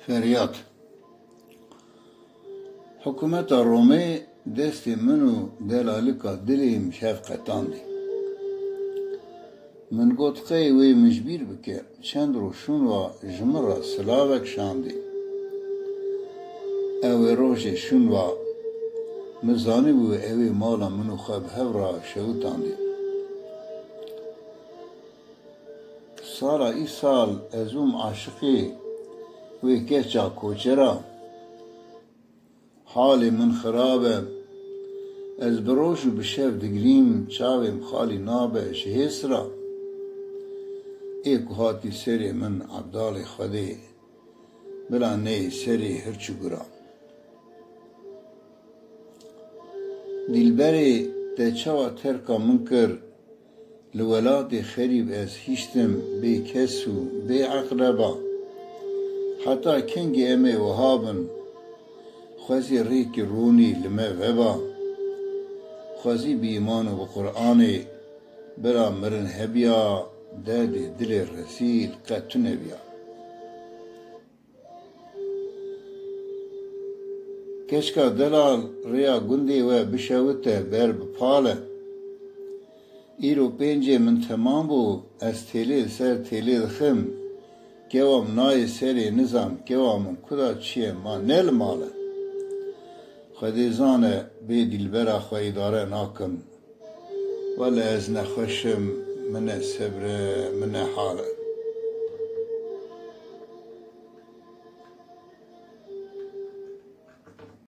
Feryat. Hükümeta Romê destê min û delalika dilê şefqetandî. Min got qey wê mijbîr bike, çend rûşûn wa ji min re silavek şandî. Ew ê rojê şûn wa min zanîbû ew ê mala min û xwe bi hev re şewitandî. Sala îsal ez ûm aşiqê wê keça koçera, halê min xirab e, ez bi roj û bi şev digirîm, çavêm xalî nabe ji hêsira. Ê ku hatî serê min ebdalê Xwedê, bila neyê serê hirçû gura. Dîlberê te çawa terka min kir, li welatê xerîb ez hîştim bê kes û bê eqreba. Heta kengê em ê wiha bin, xwezî rêkê ronî li me veba. Xwezî bi îman û bi Qur'anê, bila mirin hebiya, derdê dilê resîl qet tu nebiya. Keşka delal rêya gundê we bişewite ber bi pale. Îro pêncê min temam bû, ez têlê li ser têlê dixim, keva min nayê serê nizam, keva min kuda çiye ma ne li male. Xwedê zane bê dîlbera xwe îdare nakim, wele ez nexweşim, min e sebre, min e hale.